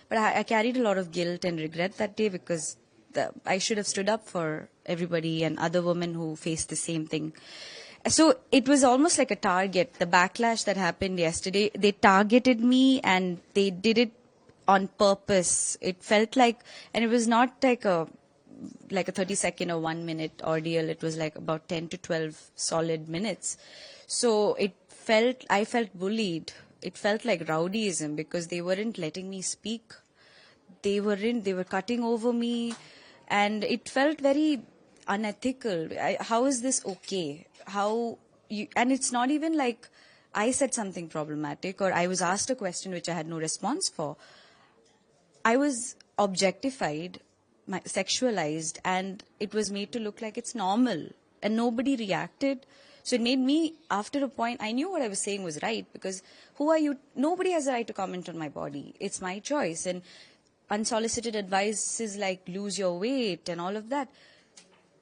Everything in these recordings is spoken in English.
But I carried a lot of guilt and regret that day because I should have stood up for everybody and other women who faced the same thing. So it was almost like a target. The backlash that happened yesterday, they targeted me and they did it on purpose. It felt like, and it was not like a 30-second or 1 minute ordeal. It was like about 10 to 12 solid minutes. So I felt bullied. It felt like rowdyism because they weren't letting me speak. They were cutting over me, and it felt very unethical. How is this okay? And it's not even like I said something problematic or I was asked a question which I had no response for. I was objectified, sexualized, and it was made to look like it's normal, and nobody reacted. So it made me, after a point, I knew what I was saying was right, because who are you? Nobody has a right to comment on my body. It's my choice. And unsolicited advice is like lose your weight and all of that.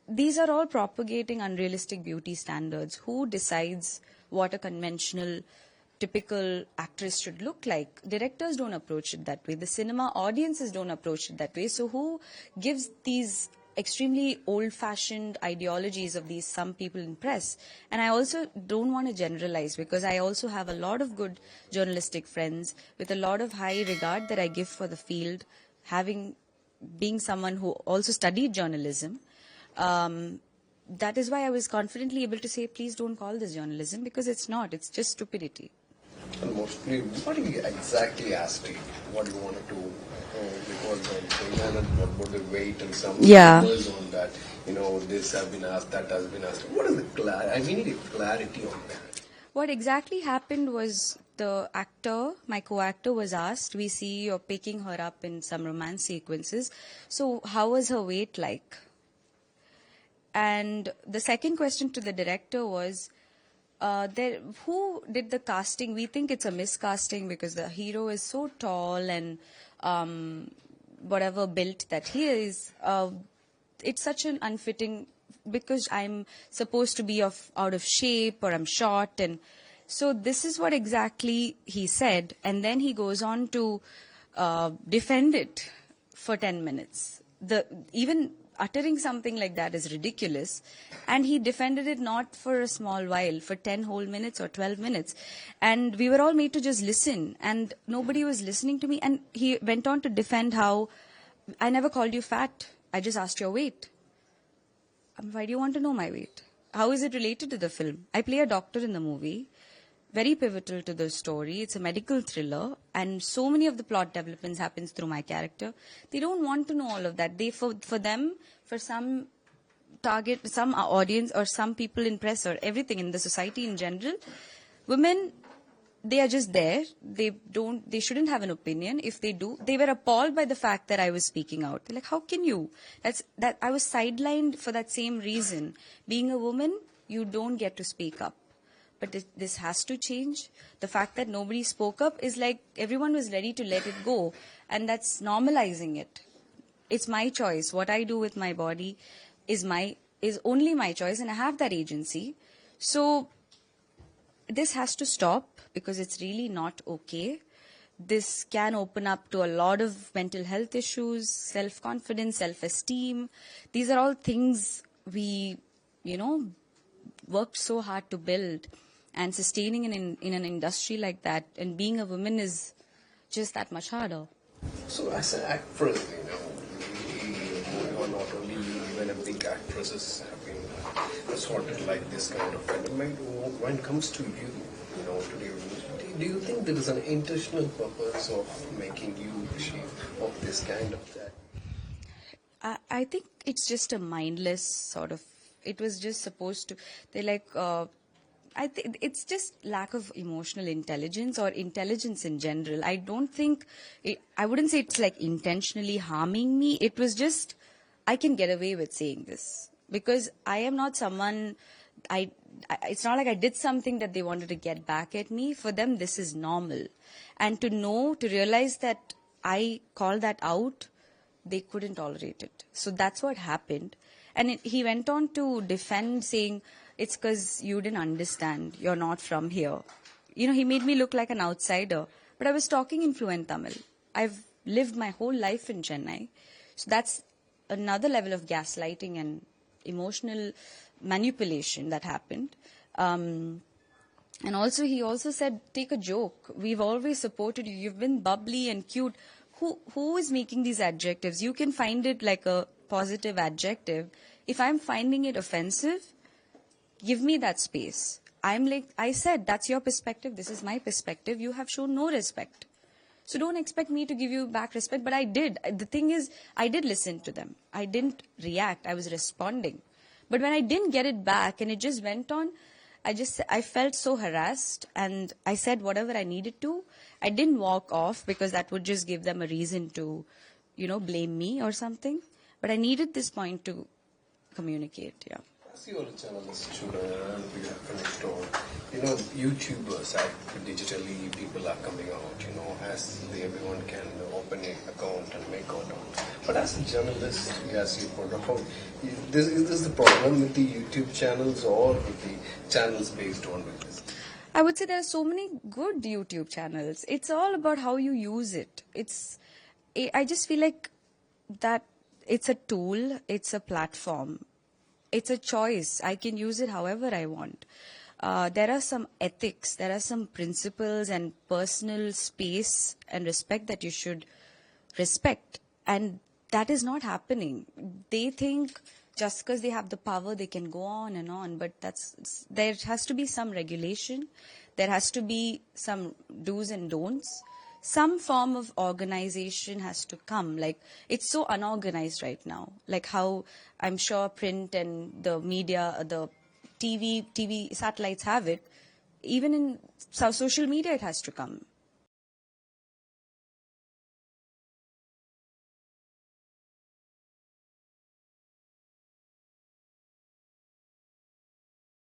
These are all propagating unrealistic beauty standards. Who decides what a conventional, typical actress should look like? Directors don't approach it that way. The cinema audiences don't approach it that way. So who gives these extremely old-fashioned ideologies of these some people in press? And I also don't want to generalize, because I also have a lot of good journalistic friends with a lot of high regard that I give for the field, being someone who also studied journalism. That is why I was confidently able to say, please don't call this journalism, because it's not. It's just stupidity. And mostly, what he exactly asked you? What you wanted to, because what about the weight and some numbers on that? This has been asked, that has been asked. What is the clarity? We need a clarity on that. What exactly happened was the actor, my co-actor, was asked, we see you're picking her up in some romance sequences. So how was her weight like? And the second question to the director was, who did the casting? We think it's a miscasting because the hero is so tall and whatever built that he is. It's such an unfitting, because I'm supposed to be out of shape or I'm short. And so this is what exactly he said. And then he goes on to defend it for 10 minutes. Even uttering something like that is ridiculous, and he defended it not for a small while, for 10 whole minutes or 12 minutes, and we were all made to just listen, and nobody was listening to me. And he went on to defend how I never called you fat, I just asked your weight. Why do you want to know my weight? How is it related to the film? I play a doctor in the movie, very pivotal to the story. It's a medical thriller, and so many of the plot developments happens through my character. They don't want to know all of that. For some target, some audience, or some people in press, or everything in the society in general, women, they are just there. They shouldn't have an opinion. If they do, they were appalled by the fact that I was speaking out. They're like, how can you? That I was sidelined for that same reason. Being a woman, you don't get to speak up. But this has to change. The fact that nobody spoke up is like everyone was ready to let it go, and that's normalizing it. It's my choice. What I do with my body is only my choice, and I have that agency. So this has to stop, because it's really not okay. This can open up to a lot of mental health issues, self-confidence, self-esteem. These are all things we, worked so hard to build. And sustaining in an industry like that, and being a woman, is just that much harder. So as an actress, not only even a big actresses have been assaulted like this kind of phenomenon. When it comes to you, today, do you think there is an intentional purpose of making you of this kind of that? I think it's just a mindless sort of. It was just supposed to. They're like. I think it's just lack of emotional intelligence, or intelligence in general. I don't think, I wouldn't say it's like intentionally harming me. It was just, I can get away with saying this, because I am not someone, it's not like I did something that they wanted to get back at me. For them, this is normal. And to realize that I called that out, they couldn't tolerate it. So that's what happened. And he went on to defend, saying, it's because you didn't understand. You're not from here. He made me look like an outsider. But I was talking in fluent Tamil. I've lived my whole life in Chennai. So that's another level of gaslighting and emotional manipulation that happened. And also, he also said, take a joke. We've always supported you. You've been bubbly and cute. Who is making these adjectives? You can find it like a positive adjective. If I'm finding it offensive, give me that space. I said, that's your perspective. This is my perspective. You have shown no respect. So don't expect me to give you back respect. But I did. The thing is, I did listen to them. I didn't react. I was responding. But when I didn't get it back and it just went on, I felt so harassed, and I said whatever I needed to. I didn't walk off because that would just give them a reason to, blame me or something. But I needed this point to communicate, yeah. As you're a journalist, and we have finished on, YouTubers digitally, people are coming out, as everyone can open an account and make content. But as a journalist, as you pointed out, is this the problem with the YouTube channels or with the channels based on this? I would say there are so many good YouTube channels. It's all about how you use it. I just feel like that it's a tool, it's a platform. It's a choice. I can use it however I want. There are some ethics, there are some principles and personal space and respect that you should respect. And that is not happening. They think just because they have the power, they can go on and on. But there has to be some regulation. There has to be some do's and don'ts. Some form of organization has to come. Like, it's so unorganized right now. Like how I'm sure print and the media, the TV satellites have it. Even in social media, it has to come.